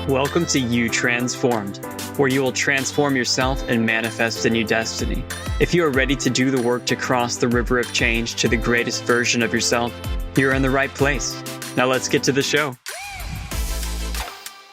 Welcome to You Transformed, where you will transform yourself and manifest a new destiny. If you are ready to do the work to cross the river of change to the greatest version of yourself, you're in the right place. Now let's get to the show.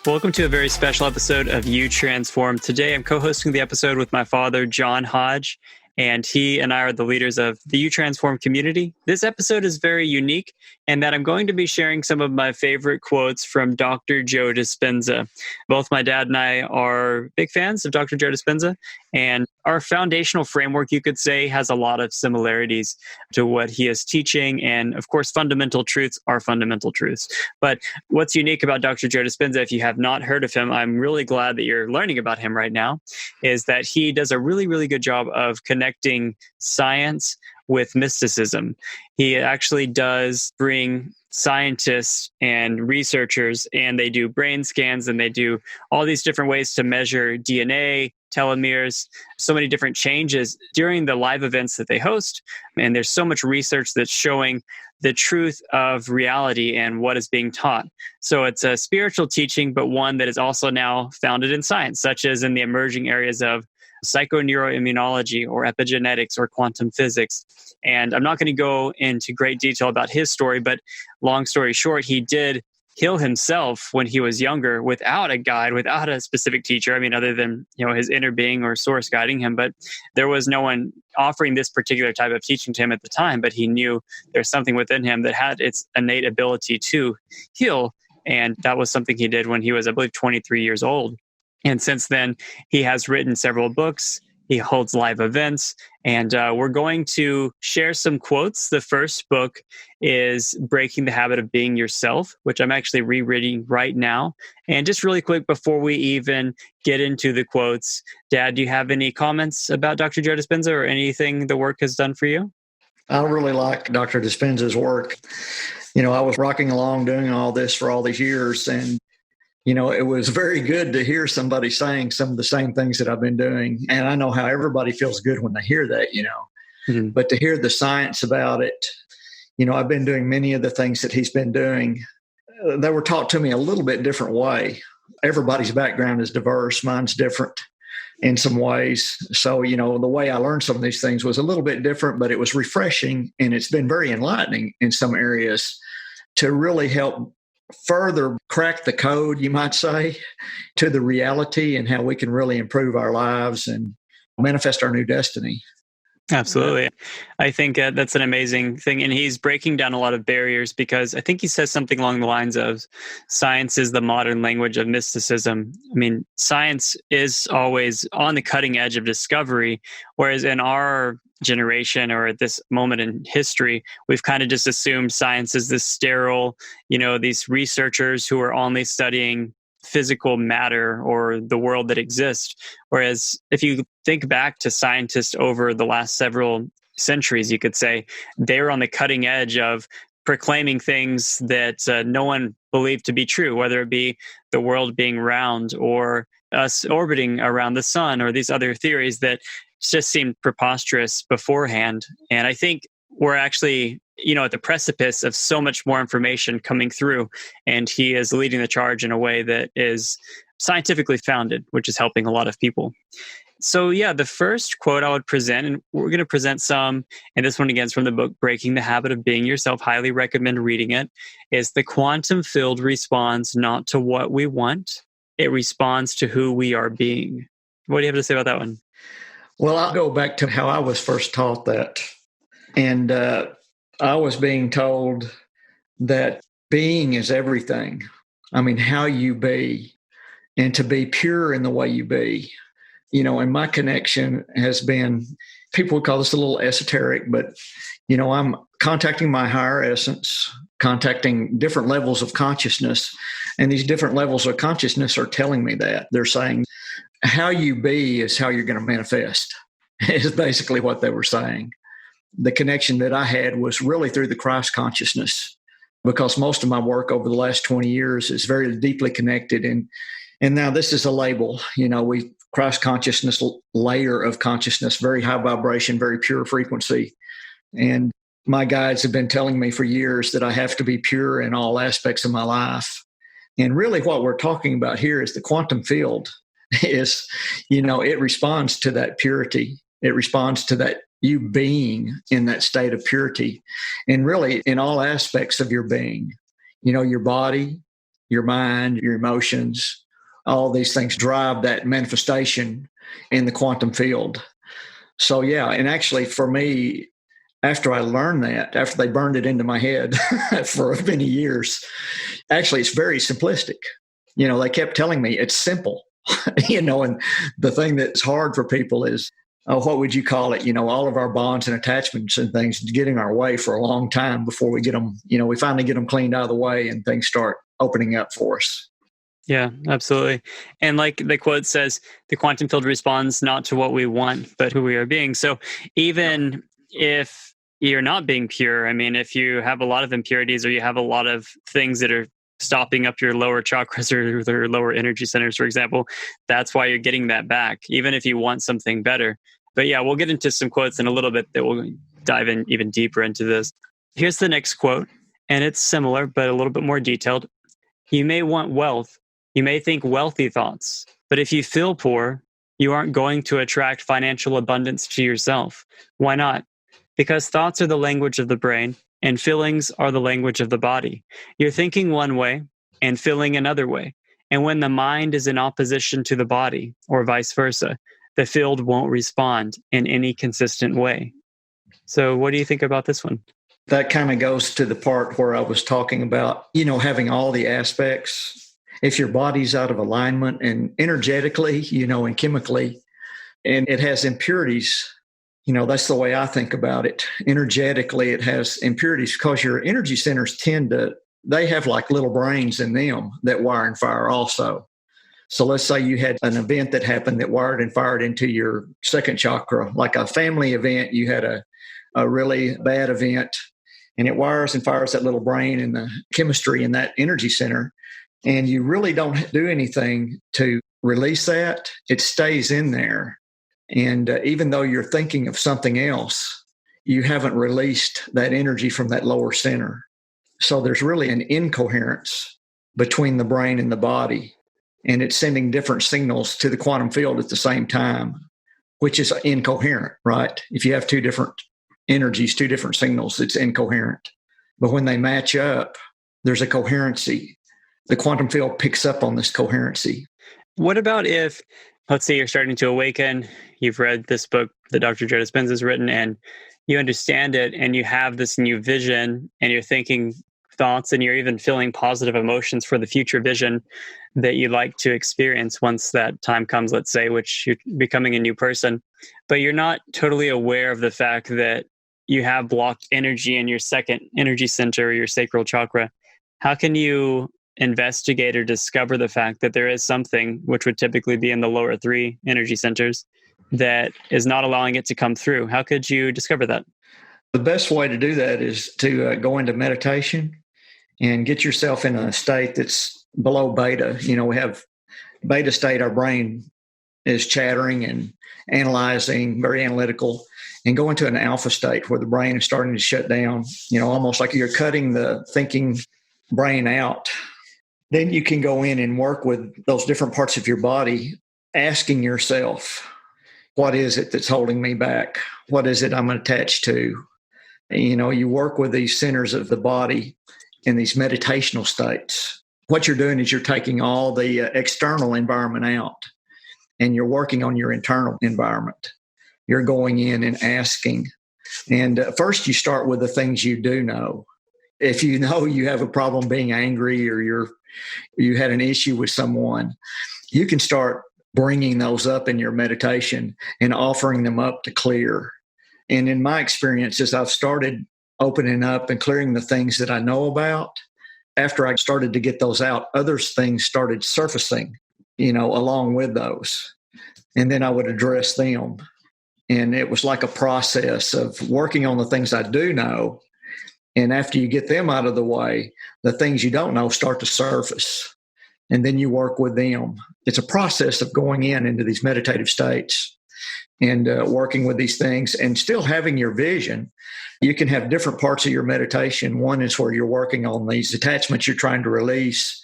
Welcome to a very special episode of You Transformed. Today I'm co-hosting the episode with my father, John Hodge, and he and I are the leaders of the You Transform community. This episode is very unique in that I'm going to be sharing some of my favorite quotes from Dr. Joe Dispenza. Both my dad and I are big fans of Dr. Joe Dispenza, and our foundational framework, you could say, has a lot of similarities to what he is teaching. And of course, fundamental truths are fundamental truths. But what's unique about Dr. Joe Dispenza, if you have not heard of him, I'm really glad that you're learning about him right now, is that he does a really, really good job of connecting science with mysticism. He actually does bring scientists and researchers, and they do brain scans and they do all these different ways to measure DNA, telomeres, so many different changes during the live events that they host. And there's so much research that's showing the truth of reality and what is being taught. So it's a spiritual teaching, but one that is also now founded in science, such as in the emerging areas of psychoneuroimmunology or epigenetics or quantum physics. And I'm not going to go into great detail about his story, but long story short, he did heal himself when he was younger without a guide, without a specific teacher. I mean, other than, his inner being or source guiding him, but there was no one offering this particular type of teaching to him at the time, but he knew there's something within him that had its innate ability to heal. And that was something he did when he was, I believe, 23 years old. And since then, he has written several books. He holds live events, and we're going to share some quotes. The first book is Breaking the Habit of Being Yourself, which I'm actually rereading right now. And just really quick, before we even get into the quotes, Dad, do you have any comments about Dr. Joe Dispenza or anything the work has done for you? I really like Dr. Dispenza's work. I was rocking along doing all this for all these years, and it was very good to hear somebody saying some of the same things that I've been doing. And I know how everybody feels good when they hear that, Mm-hmm. But to hear the science about it, I've been doing many of the things that he's been doing. They were taught to me a little bit different way. Everybody's background is diverse. Mine's different in some ways. So, the way I learned some of these things was a little bit different, but it was refreshing. And it's been very enlightening in some areas to really help further crack the code, you might say, to the reality and how we can really improve our lives and manifest our new destiny. Absolutely. I think that's an amazing thing. And he's breaking down a lot of barriers because I think he says something along the lines of science is the modern language of mysticism. I mean, science is always on the cutting edge of discovery, whereas in our generation or at this moment in history, we've kind of just assumed science is this sterile, these researchers who are only studying physical matter or the world that exists. Whereas if you think back to scientists over the last several centuries, you could say they were on the cutting edge of proclaiming things that no one believed to be true, whether it be the world being round or us orbiting around the sun or these other theories that just seemed preposterous beforehand. And I think we're actually, at the precipice of so much more information coming through, and he is leading the charge in a way that is scientifically founded, which is helping a lot of people. So the first quote I would present, and we're going to present some, and this one again is from the book, Breaking the Habit of Being Yourself, highly recommend reading it, is the quantum field responds not to what we want, it responds to who we are being. What do you have to say about that one? Well, I'll go back to how I was first taught that. And I was being told that being is everything. I mean, how you be, and to be pure in the way you be. And my connection has been, people would call this a little esoteric, but, I'm contacting my higher essence, contacting different levels of consciousness. And these different levels of consciousness are telling me that. They're saying, how you be is how you're going to manifest, is basically what they were saying. The connection that I had was really through the Christ consciousness, because most of my work over the last 20 years is very deeply connected. And now this is a label, Christ consciousness layer of consciousness, very high vibration, very pure frequency. And my guides have been telling me for years that I have to be pure in all aspects of my life. And really what we're talking about here is the quantum field is, it responds to that purity. It responds to that you being in that state of purity. And really in all aspects of your being, your body, your mind, your emotions, all these things drive that manifestation in the quantum field. So, yeah. And actually for me, after I learned that, after they burned it into my head for many years, actually, it's very simplistic. They kept telling me it's simple, and the thing that's hard for people is, what would you call it? All of our bonds and attachments and things getting our way for a long time before we get them, we finally get them cleaned out of the way and things start opening up for us. Yeah, absolutely. And like the quote says, the quantum field responds not to what we want, but who we are being. So even if you're not being pure, I mean, if you have a lot of impurities or you have a lot of things that are stopping up your lower chakras or your lower energy centers, for example, that's why you're getting that back, even if you want something better. But yeah, we'll get into some quotes in a little bit that will dive in even deeper into this. Here's the next quote, and it's similar, but a little bit more detailed. You may want wealth. You may think wealthy thoughts, but if you feel poor, you aren't going to attract financial abundance to yourself. Why not? Because thoughts are the language of the brain and feelings are the language of the body. You're thinking one way and feeling another way. And when the mind is in opposition to the body, or vice versa, the field won't respond in any consistent way. So what do you think about this one? That kind of goes to the part where I was talking about, having all the aspects. If your body's out of alignment and energetically, and chemically, and it has impurities, that's the way I think about it. Energetically, it has impurities because your energy centers they have like little brains in them that wire and fire also. So let's say you had an event that happened that wired and fired into your second chakra, like a family event. You had a really bad event and it wires and fires that little brain and the chemistry in that energy center. And you really don't do anything to release that. It stays in there. And even though you're thinking of something else, you haven't released that energy from that lower center. So there's really an incoherence between the brain and the body. And it's sending different signals to the quantum field at the same time, which is incoherent, right? If you have two different energies, two different signals, it's incoherent. But when they match up, there's a coherency. The quantum field picks up on this coherency. What about if, let's say you're starting to awaken, you've read this book that Dr. Joe Dispenza has written, and you understand it, and you have this new vision, and you're thinking thoughts, and you're even feeling positive emotions for the future vision that you'd like to experience once that time comes, let's say, which you're becoming a new person. But you're not totally aware of the fact that you have blocked energy in your second energy center, or your sacral chakra. How can you investigate or discover the fact that there is something, which would typically be in the lower three energy centers, that is not allowing it to come through? How could you discover that? The best way to do that is to go into meditation and get yourself in a state that's below beta. We have beta state, our brain is chattering and analyzing, very analytical, and go into an alpha state where the brain is starting to shut down, almost like you're cutting the thinking brain out. Then you can go in and work with those different parts of your body, asking yourself, what is it that's holding me back? What is it I'm attached to? You work with these centers of the body in these meditational states. What you're doing is you're taking all the external environment out and you're working on your internal environment. You're going in and asking. And first you start with the things you do know. If you know you have a problem being angry or you had an issue with someone, you can start bringing those up in your meditation and offering them up to clear. And in my experiences, I've started opening up and clearing the things that I know about. After I started to get those out, other things started surfacing, along with those. And then I would address them. And it was like a process of working on the things I do know. And after you get them out of the way, the things you don't know start to surface. And then you work with them. It's a process of going into these meditative states. and working with these things and still having your vision. You can have different parts of your meditation. One is where you're working on these attachments you're trying to release.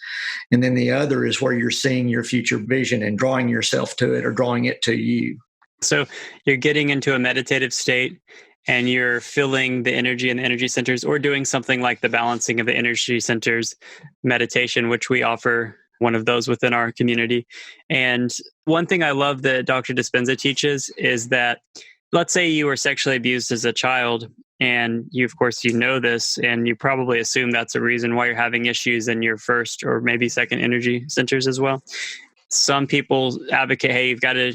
And then the other is where you're seeing your future vision and drawing yourself to it or drawing it to you. So you're getting into a meditative state and you're filling the energy in the energy centers, or doing something like the balancing of the energy centers meditation, which we offer one of those within our community. And one thing I love that Dr. Dispenza teaches is that, let's say you were sexually abused as a child, and you, of course, you know this, and you probably assume that's a reason why you're having issues in your first or maybe second energy centers as well. Some people advocate, hey, you've got to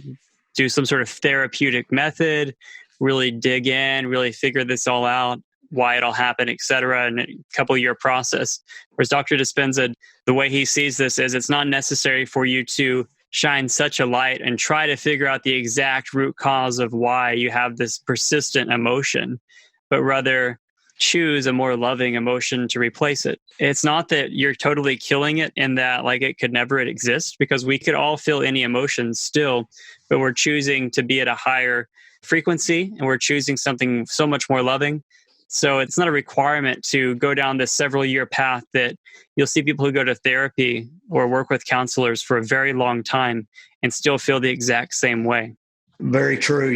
do some sort of therapeutic method, really dig in, really figure this all out, why it all happened, et cetera, in a couple-year process. Whereas Dr. Dispenza, the way he sees this is it's not necessary for you to shine such a light and try to figure out the exact root cause of why you have this persistent emotion, but rather choose a more loving emotion to replace it. It's not that you're totally killing it in that like it could never exist, because we could all feel any emotions still, but we're choosing to be at a higher frequency and we're choosing something so much more loving. So it's not a requirement to go down this several-year path that you'll see people who go to therapy or work with counselors for a very long time and still feel the exact same way. Very true.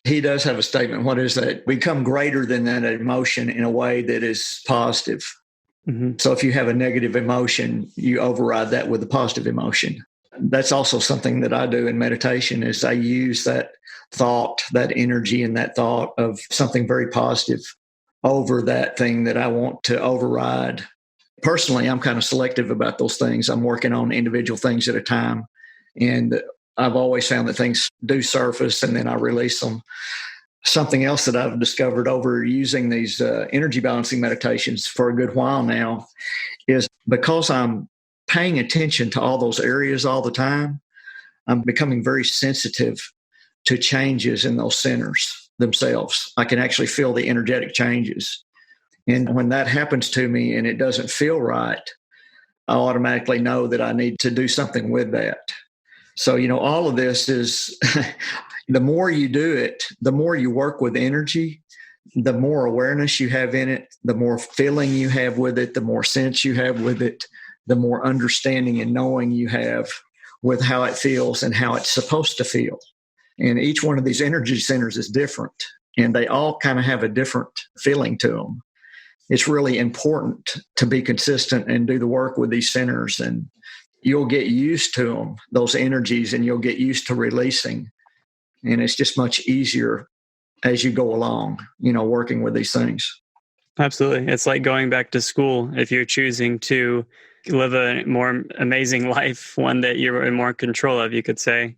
He does have a statement. What is that? Become greater than that emotion in a way that is positive. Mm-hmm. So if you have a negative emotion, you override that with a positive emotion. That's also something that I do in meditation is I use that thought, that energy and that thought of something very positive over that thing that I want to override. Personally, I'm kind of selective about those things. I'm working on individual things at a time. And I've always found that things do surface and then I release them. Something else that I've discovered over using these energy balancing meditations for a good while now is because I'm paying attention to all those areas all the time, I'm becoming very sensitive to changes in those centers themselves. I can actually feel the energetic changes. And when that happens to me and it doesn't feel right, I automatically know that I need to do something with that. So, all of this is the more you do it, the more you work with energy, the more awareness you have in it, the more feeling you have with it, the more sense you have with it, the more understanding and knowing you have with how it feels and how it's supposed to feel. And each one of these energy centers is different, and they all kind of have a different feeling to them. It's really important to be consistent and do the work with these centers, and you'll get used to them, those energies, and you'll get used to releasing. And it's just much easier as you go along, working with these things. Absolutely. It's like going back to school. If you're choosing to live a more amazing life, one that you're in more control of, you could say.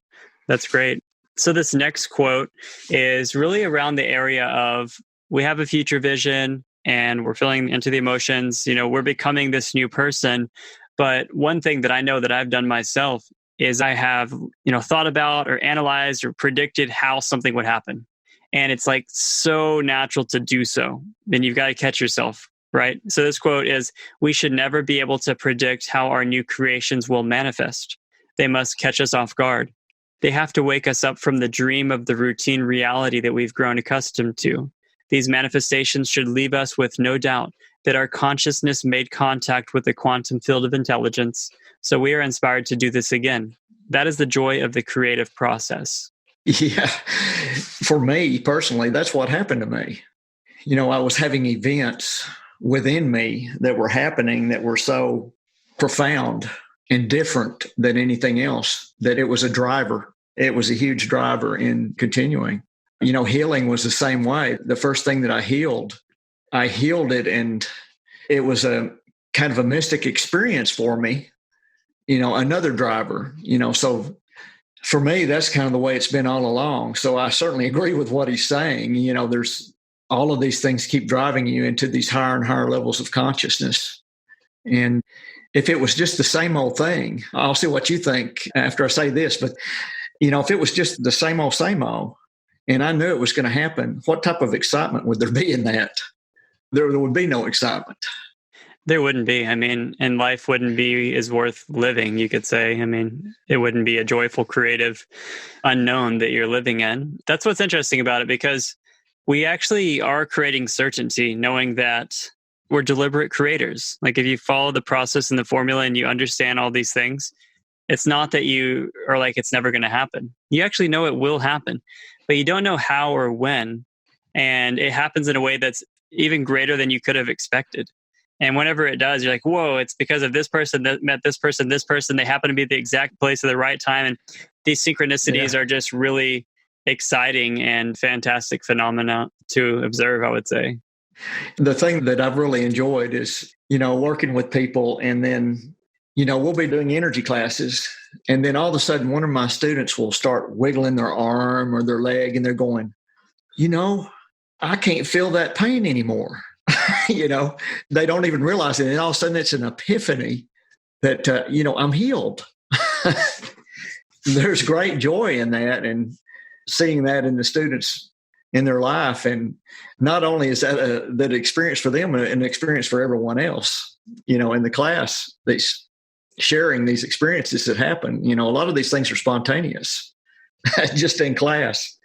That's great. So this next quote is really around the area of we have a future vision and we're feeling into the emotions, we're becoming this new person. But one thing that I know that I've done myself is I have, thought about or analyzed or predicted how something would happen. And it's like so natural to do so. Then you've got to catch yourself, right? So this quote is, we should never be able to predict how our new creations will manifest. They must catch us off guard. They have to wake us up from the dream of the routine reality that we've grown accustomed to. These manifestations should leave us with no doubt that our consciousness made contact with the quantum field of intelligence. So we are inspired to do this again. That is the joy of the creative process. Yeah. For me personally, that's what happened to me. I was having events within me that were happening that were so profound and different than anything else that it was a driver. It was a huge driver in continuing. Healing was the same way. The first thing that I healed it, and it was a kind of a mystic experience for me, another driver, so for me, that's kind of the way it's been all along. So I certainly agree with what he's saying. There's all of these things keep driving you into these higher and higher levels of consciousness. And if it was just the same old thing, I'll see what you think after I say this, but if it was just the same old, and I knew it was going to happen, what type of excitement would there be in that? There would be no excitement. There wouldn't be. I mean, and life wouldn't be as worth living, you could say. I mean, it wouldn't be a joyful, creative unknown that you're living in. That's what's interesting about it, because we actually are creating certainty, knowing that we're deliberate creators. Like if you follow the process and the formula and you understand all these things, it's not that you are like, it's never going to happen. You actually know it will happen, but you don't know how or when. And it happens in a way that's even greater than you could have expected. And whenever it does, you're like, whoa, it's because of this person that met this person, they happen to be at the exact place at the right time. And these synchronicities are just really exciting and fantastic phenomena to observe, I would say. The thing that I've really enjoyed is, working with people, and then, we'll be doing energy classes, and then all of a sudden one of my students will start wiggling their arm or their leg, and they're going, I can't feel that pain anymore. They don't even realize it. And all of a sudden it's an epiphany that, I'm healed. There's great joy in that, and seeing that in the students in their life. And not only is that that experience for them, an experience for everyone else, in the class, that's sharing these experiences that happen. A lot of these things are spontaneous just in class.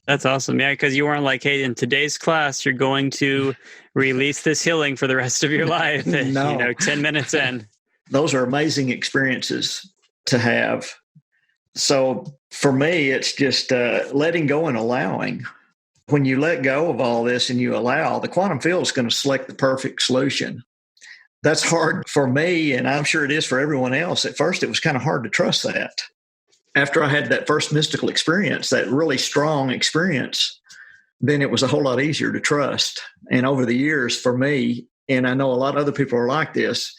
That's awesome. Yeah, because you weren't like, hey, in today's class, you're going to release this healing for the rest of your life. No. 10 minutes in. Those are amazing experiences to have. So for me, it's just letting go and allowing. When you let go of all this and you allow, the quantum field is going to select the perfect solution. That's hard for me, and I'm sure it is for everyone else. At first, it was kind of hard to trust that. After I had that first mystical experience, that really strong experience, then it was a whole lot easier to trust. And over the years for me, and I know a lot of other people are like this,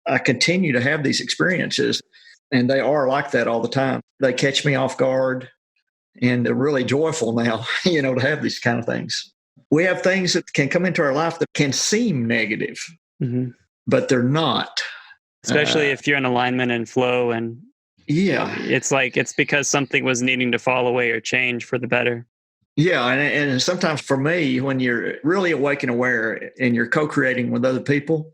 I continue to have these experiences, and they are like that all the time. They catch me off guard, and they're really joyful now, to have these kind of things. We have things that can come into our life that can seem negative, but they're not. Especially if you're in alignment and flow, and it's like it's because something was needing to fall away or change for the better. Yeah, and sometimes for me, when you're really awake and aware and you're co-creating with other people,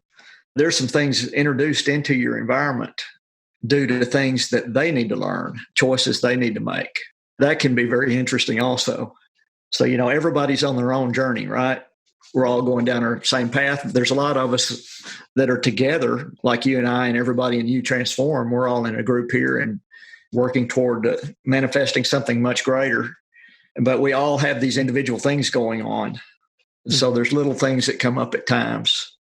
there's some things introduced into your environment due to things that they need to learn, choices they need to make. That can be very interesting also. So, everybody's on their own journey, right? We're all going down our same path. There's a lot of us that are together, like you and I and everybody in You Transform. We're all in a group here and working toward manifesting something much greater. But we all have these individual things going on. So there's little things that come up at times.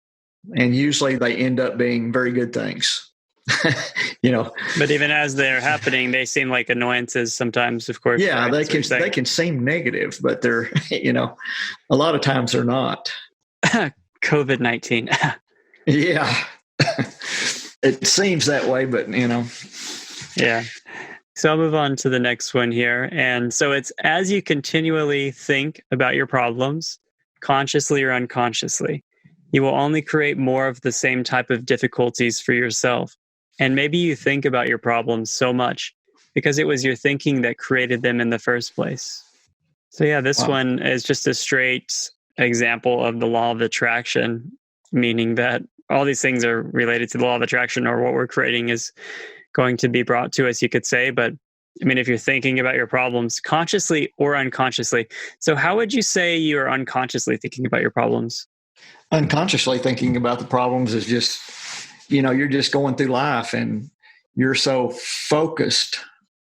And usually they end up being very good things. But even as they're happening, they seem like annoyances sometimes, of course. Yeah, right? they can seem negative, but they're, a lot of times they're not. COVID-19. Yeah. It seems that way, but Yeah. So I'll move on to the next one here. And so it's as you continually think about your problems, consciously or unconsciously, you will only create more of the same type of difficulties for yourself. And maybe you think about your problems so much because it was your thinking that created them in the first place. So yeah, this one is just a straight example of the law of attraction, meaning that all these things are related to the law of attraction, or what we're creating is going to be brought to us, you could say. But I mean, if you're thinking about your problems consciously or unconsciously, so how would you say you're unconsciously thinking about your problems? Unconsciously thinking about the problems is just, you're just going through life and you're so focused,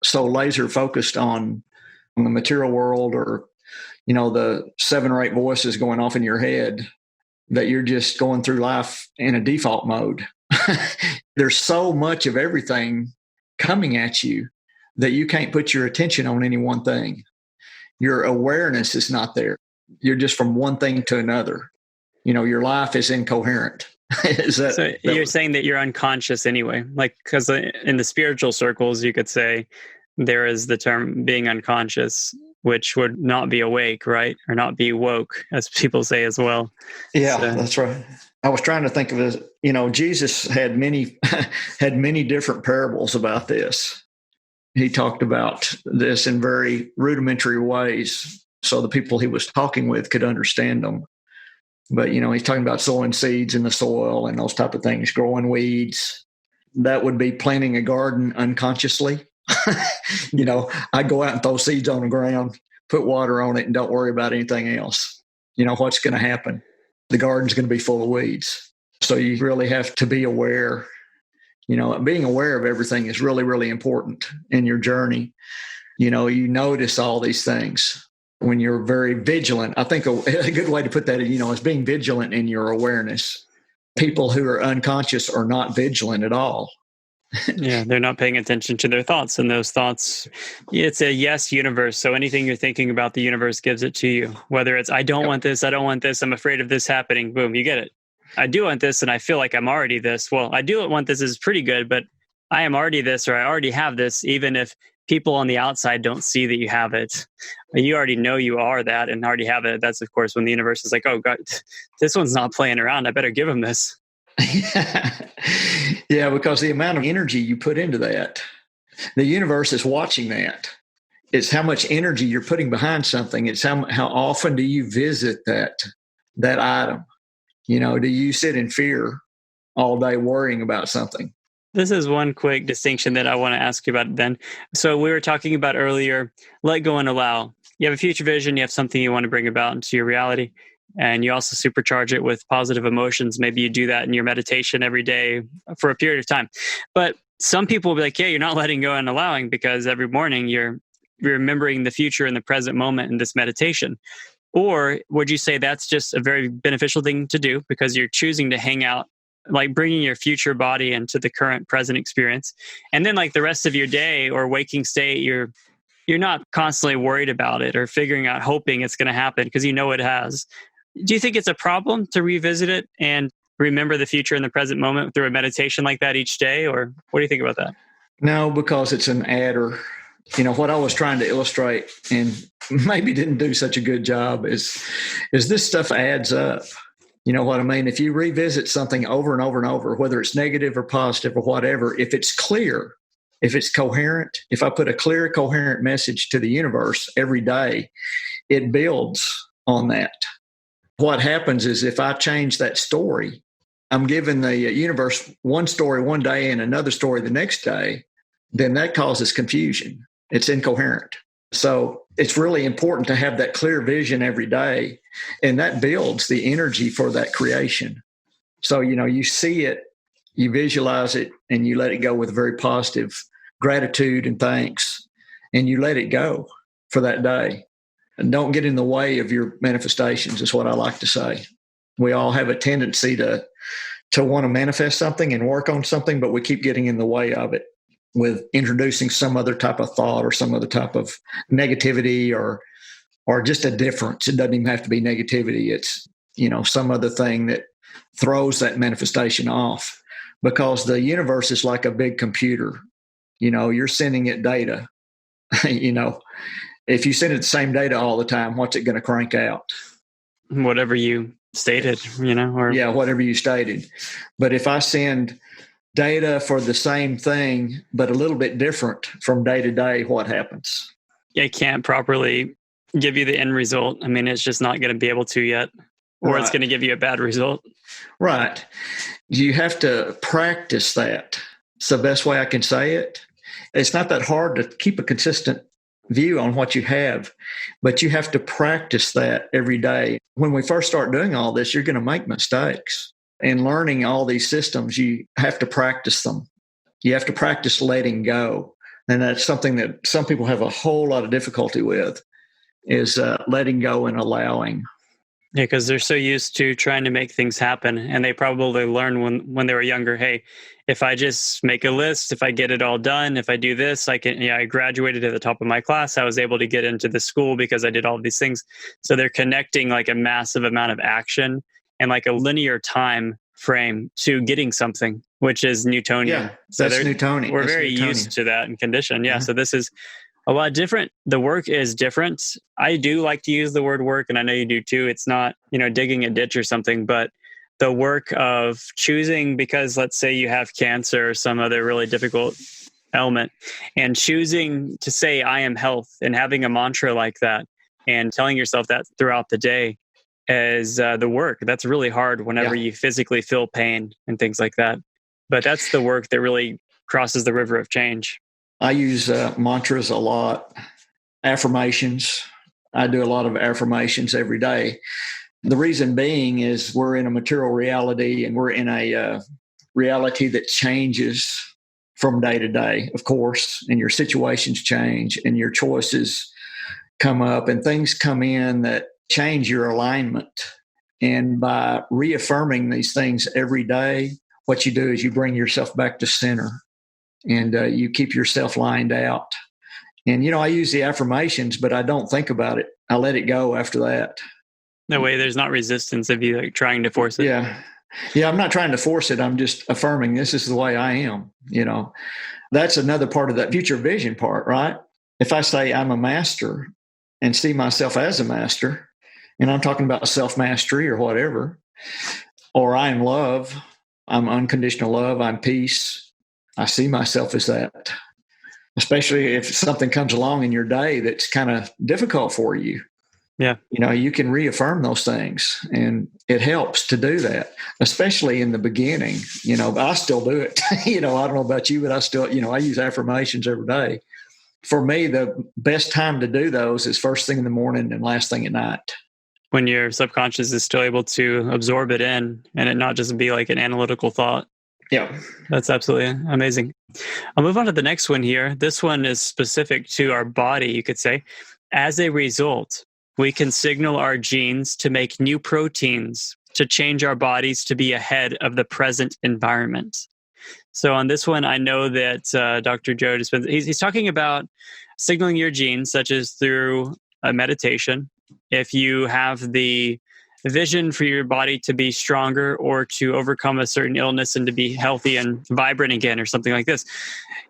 so laser focused on the material world, or, the 7 or 8 voices going off in your head, that you're just going through life in a default mode. There's so much of everything coming at you that you can't put your attention on any one thing. Your awareness is not there. You're just from one thing to another. Your life is incoherent. So you're saying that you're unconscious anyway, like, because in the spiritual circles, you could say there is the term being unconscious, which would not be awake, right? Or not be woke, as people say as well. Yeah, that's right. I was trying to think of it. Jesus had many different parables about this. He talked about this in very rudimentary ways so the people he was talking with could understand them. But, he's talking about sowing seeds in the soil and those type of things, growing weeds. That would be planting a garden unconsciously. I go out and throw seeds on the ground, put water on it, and don't worry about anything else. What's going to happen? The garden's going to be full of weeds. So you really have to be aware. Being aware of everything is really, really important in your journey. You notice all these things when you're very vigilant. I think a good way to put that, is being vigilant in your awareness. People who are unconscious are not vigilant at all. Yeah, they're not paying attention to their thoughts. And those thoughts, it's a yes universe. So anything you're thinking about, the universe gives it to you. Whether it's, I don't want this, I'm afraid of this happening, boom, you get it. I do want this and I feel like I'm already this. Well, I do want this is pretty good, but I am already this, or I already have this, even if people on the outside don't see that you have it. You already know you are that and already have it. That's, of course, when the universe is like, oh, God, this one's not playing around. I better give him this. Yeah, because the amount of energy you put into that, the universe is watching that. It's how much energy you're putting behind something. It's how often do you visit that item? Do you sit in fear all day worrying about something? This is one quick distinction that I want to ask you about then. So we were talking about earlier, let go and allow. You have a future vision, you have something you want to bring about into your reality, and you also supercharge it with positive emotions. Maybe you do that in your meditation every day for a period of time. But some people will be like, yeah, you're not letting go and allowing because every morning you're remembering the future and the present moment in this meditation. Or would you say that's just a very beneficial thing to do because you're choosing to hang out, like bringing your future body into the current present experience? And then like the rest of your day or waking state, you're not constantly worried about it or figuring out, hoping it's going to happen because you know it has. Do you think it's a problem to revisit it and remember the future in the present moment through a meditation like that each day? Or what do you think about that? No, because it's an adder. What I was trying to illustrate and maybe didn't do such a good job is this stuff adds up. You know what I mean? If you revisit something over and over and over, whether it's negative or positive or whatever, if it's clear, if it's coherent, if I put a clear, coherent message to the universe every day, it builds on that. What happens is if I change that story, I'm giving the universe one story one day and another story the next day, then that causes confusion. It's incoherent. So it's really important to have that clear vision every day, and that builds the energy for that creation. So, you see it, you visualize it, and you let it go with very positive gratitude and thanks, and you let it go for that day. And don't get in the way of your manifestations is what I like to say. We all have a tendency to want to manifest something and work on something, but we keep getting in the way of it with introducing some other type of thought or some other type of negativity or just a difference. It doesn't even have to be negativity. It's, some other thing that throws that manifestation off, because the universe is like a big computer. You're sending it data. If you send it the same data all the time, what's it going to crank out? Whatever you stated, or yeah, whatever you stated. But if I send data for the same thing, but a little bit different from day to day, what happens? It can't properly give you the end result. I mean, it's just not going to be able to yet, or Right. It's going to give you a bad result. Right. You have to practice that. It's the best way I can say it. It's not that hard to keep a consistent view on what you have, but you have to practice that every day. When we first start doing all this, you're going to make mistakes. And learning all these systems, you have to practice them. You have to practice letting go. And that's something that some people have a whole lot of difficulty with, is letting go and allowing. Yeah, because they're so used to trying to make things happen. And they probably learned when they were younger, hey, if I just make a list, if I get it all done, if I do this, I can, I graduated at the top of my class. I was able to get into the school because I did all of these things. So they're connecting like a massive amount of action and like a linear time frame to getting something, which is Newtonian. Yeah, so that's Newtonian. We're that's very Newtonian. used to that and conditioned. Yeah. Uh-huh. So this is a lot different. The work is different. I do like to use the word work, and I know you do too. It's not, digging a ditch or something, but the work of choosing, because let's say you have cancer or some other really difficult ailment, and choosing to say, I am health, and having a mantra like that and telling yourself that throughout the day, as the work. That's really hard whenever Yeah. you physically feel pain and things like that. But that's the work that really crosses the river of change. I use mantras a lot, affirmations. I do a lot of affirmations every day. The reason being is we're in a material reality and we're in a reality that changes from day to day, of course, and your situations change and your choices come up and things come in that change your alignment. And by reaffirming these things every day, what you do is you bring yourself back to center and you keep yourself lined out. And, I use the affirmations, but I don't think about it. I let it go after that. That way, there's not resistance of you like trying to force it. Yeah. Yeah. I'm not trying to force it. I'm just affirming this is the way I am. That's another part of that future vision part, right? If I say I'm a master and see myself as a master, and I'm talking about self mastery or whatever, or I am love, I'm unconditional love, I'm peace. I see myself as that, especially if something comes along in your day that's kind of difficult for you. Yeah. You can reaffirm those things and it helps to do that, especially in the beginning, but I still do it. I don't know about you, but I still, I use affirmations every day. For me, the best time to do those is first thing in the morning and last thing at night. When your subconscious is still able to absorb it in and it not just be like an analytical thought. Yeah. That's absolutely amazing. I'll move on to the next one here. This one is specific to our body, you could say. As a result, we can signal our genes to make new proteins to change our bodies to be ahead of the present environment. So on this one, I know that Dr. Joe Dispenza, he's talking about signaling your genes, such as through a meditation. If you have the vision for your body to be stronger or to overcome a certain illness and to be healthy and vibrant again or something like this,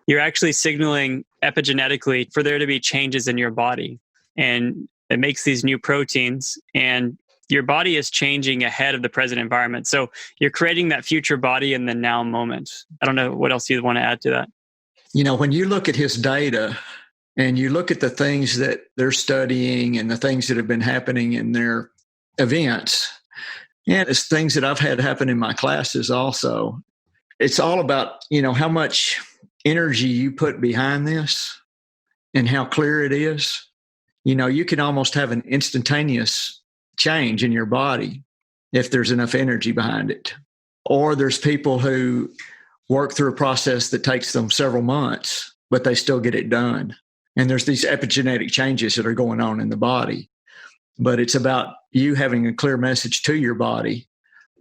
you're actually signaling epigenetically for there to be changes in your body. And it makes these new proteins and your body is changing ahead of the present environment. So you're creating that future body in the now moment. I don't know what else you'd want to add to that. When you look at his data and you look at the things that they're studying and the things that have been happening in their events, and it's things that I've had happen in my classes also. It's all about, how much energy you put behind this and how clear it is. You can almost have an instantaneous change in your body if there's enough energy behind it. Or there's people who work through a process that takes them several months, but they still get it done. And there's these epigenetic changes that are going on in the body. But it's about you having a clear message to your body.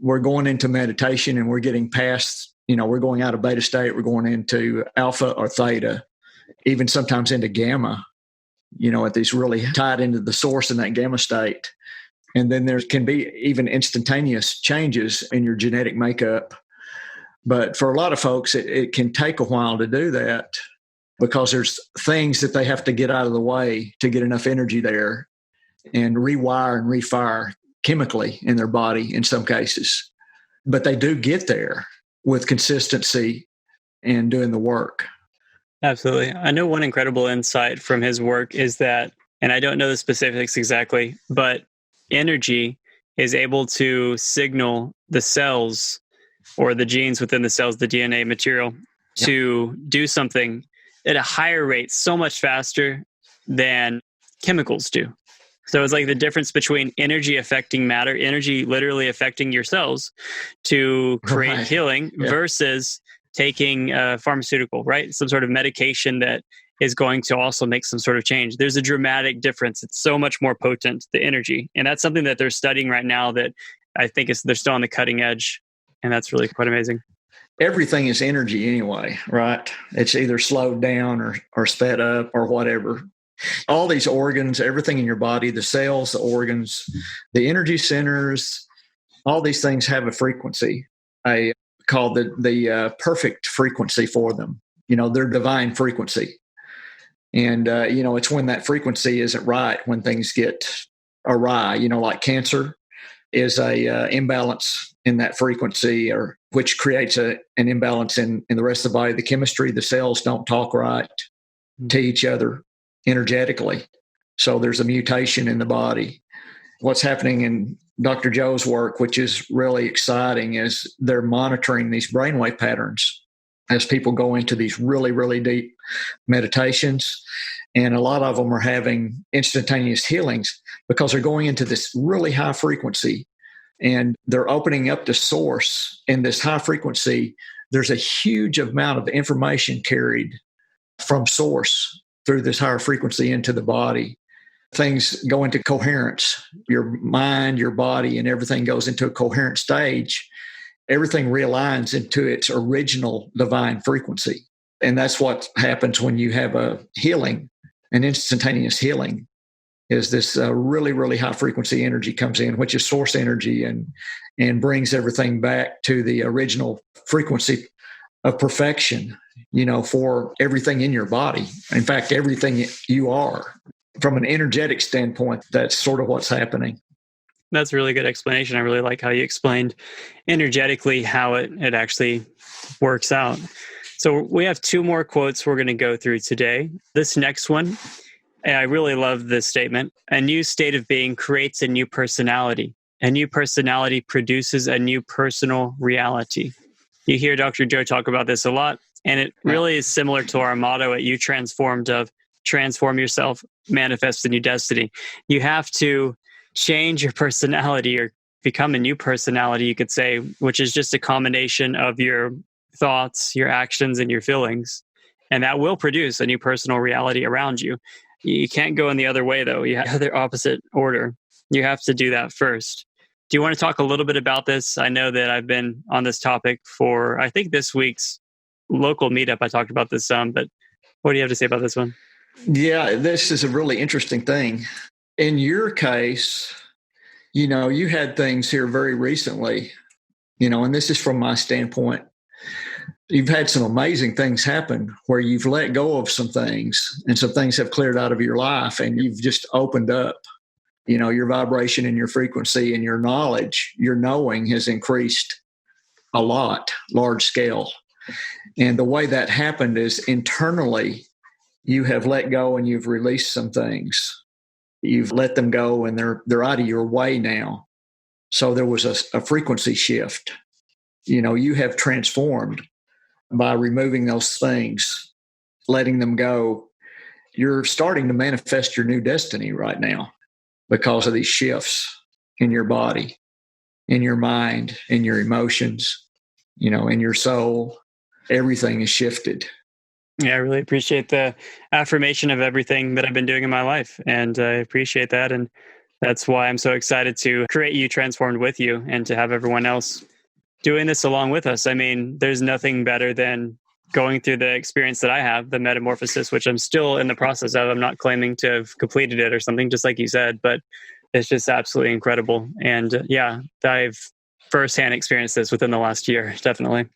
We're going into meditation and we're getting past, we're going out of beta state, we're going into alpha or theta, even sometimes into gamma, at these really tied into the source in that gamma state. And then there can be even instantaneous changes in your genetic makeup. But for a lot of folks, it can take a while to do that because there's things that they have to get out of the way to get enough energy there and rewire and refire chemically in their body in some cases. But they do get there with consistency and doing the work. Absolutely. I know one incredible insight from his work is that, and I don't know the specifics exactly, but energy is able to signal the cells or the genes within the cells, the DNA material, to do something at a higher rate, so much faster than chemicals do. So it's like the difference between energy affecting matter, energy literally affecting your cells to create healing versus taking a pharmaceutical, right? Some sort of medication that is going to also make some sort of change. There's a dramatic difference. It's so much more potent, the energy. And that's something that they're studying right now that I think they're still on the cutting edge. And that's really quite amazing. Everything is energy anyway, right? It's either slowed down or sped up or whatever. All these organs, everything in your body, the cells, the organs, the energy centers, all these things have a frequency. I call the perfect frequency for them. Their divine frequency. And, it's when that frequency isn't right, when things get awry, like cancer is a imbalance in that frequency, or which creates an imbalance in the rest of the body. The chemistry, the cells don't talk right to each other energetically. So there's a mutation in the body. What's happening in Dr. Joe's work, which is really exciting, is they're monitoring these brainwave patterns as people go into these really, really deep meditations. And a lot of them are having instantaneous healings because they're going into this really high frequency and they're opening up the source. In this high frequency, there's a huge amount of information carried from source through this higher frequency into the body. Things go into coherence. Your mind, your body, and everything goes into a coherent stage. Everything realigns into its original divine frequency. And that's what happens when you have a healing, an instantaneous healing, is this really, really high frequency energy comes in, which is source energy, and brings everything back to the original frequency of perfection, for everything in your body. In fact, everything you are. From an energetic standpoint, that's sort of what's happening. That's a really good explanation. I really like how you explained energetically how it actually works out. So we have two more quotes we're going to go through today. This next one, and I really love this statement. A new state of being creates a new personality. A new personality produces a new personal reality. You hear Dr. Joe talk about this a lot, and it really is similar to our motto at You Transformed of transform yourself, manifest a new destiny. You have to change your personality or become a new personality, you could say, which is just a combination of your thoughts, your actions, and your feelings. And that will produce a new personal reality around you. You can't go in the other way, though. You have the opposite order. You have to do that first. Do you want to talk a little bit about this? I know that I've been on this topic for, I think, this week's local meetup. I talked about this some, but what do you have to say about this one? Yeah, this is a really interesting thing. In your case, you had things here very recently, and this is from my standpoint. You've had some amazing things happen where you've let go of some things and some things have cleared out of your life and you've just opened up. Your vibration and your frequency and your knowledge, your knowing has increased a lot, large scale. And the way that happened is internally, you have let go and you've released some things. You've let them go and they're out of your way now. So there was a frequency shift. You have transformed by removing those things, letting them go. You're starting to manifest your new destiny right now because of these shifts in your body, in your mind, in your emotions, in your soul. Everything is shifted. Yeah, I really appreciate the affirmation of everything that I've been doing in my life. And I appreciate that. And that's why I'm so excited to create You Transformed with you and to have everyone else doing this along with us. I mean, there's nothing better than going through the experience that I have, the metamorphosis, which I'm still in the process of. I'm not claiming to have completed it or something, just like you said, but it's just absolutely incredible. And I've firsthand experienced this within the last year, definitely.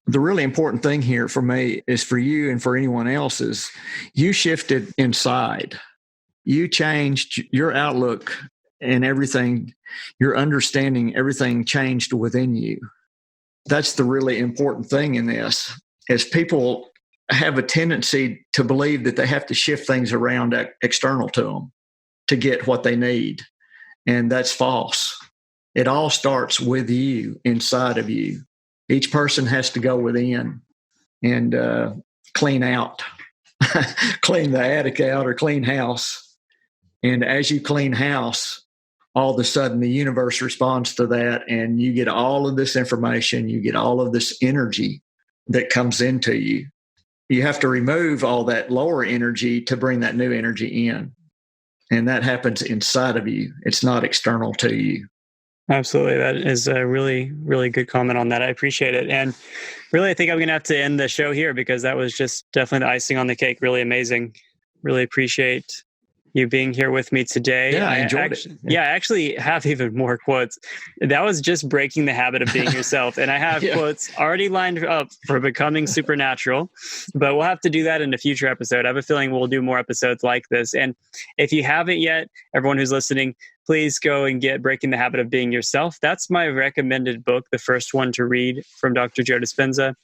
The really important thing here for me is for you and for anyone else is you shifted inside. You changed your outlook and everything, your understanding, everything changed within you. That's the really important thing in this, is people have a tendency to believe that they have to shift things around external to them to get what they need. And that's false. It all starts with you, inside of you. Each person has to go within and clean out, clean the attic out or clean house. And as you clean house, all of a sudden the universe responds to that and you get all of this information, you get all of this energy that comes into you. You have to remove all that lower energy to bring that new energy in. And that happens inside of you. It's not external to you. Absolutely. That is a really, really good comment on that. I appreciate it. And really, I think I'm going to have to end the show here because that was just definitely the icing on the cake. Really amazing. Really appreciate you being here with me today. Yeah, I enjoyed it. Yeah, I actually have even more quotes. That was just breaking the habit of being yourself. And I have quotes already lined up for becoming supernatural, but we'll have to do that in a future episode. I have a feeling we'll do more episodes like this. And if you haven't yet, everyone who's listening, please go and get Breaking the Habit of Being Yourself. That's my recommended book, the first one to read from Dr. Joe Dispenza.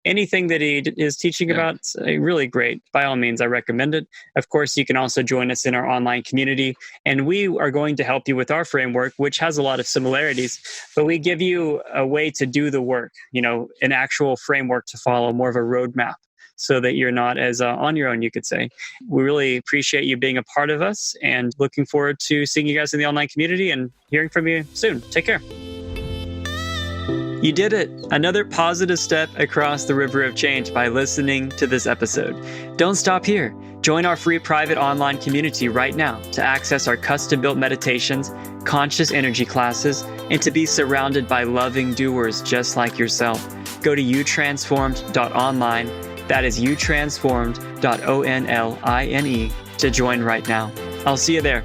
Anything that he is teaching about, really great. By all means, I recommend it. Of course, you can also join us in our online community, and we are going to help you with our framework, which has a lot of similarities, but we give you a way to do the work, an actual framework to follow, more of a roadmap, so that you're not as on your own, you could say. We really appreciate you being a part of us and looking forward to seeing you guys in the online community and hearing from you soon. Take care. You did it! Another positive step across the river of change by listening to this episode. Don't stop here. Join our free private online community right now to access our custom-built meditations, conscious energy classes, and to be surrounded by loving doers just like yourself. Go to youtransformed.online. That is youtransformed.online to join right now. I'll see you there.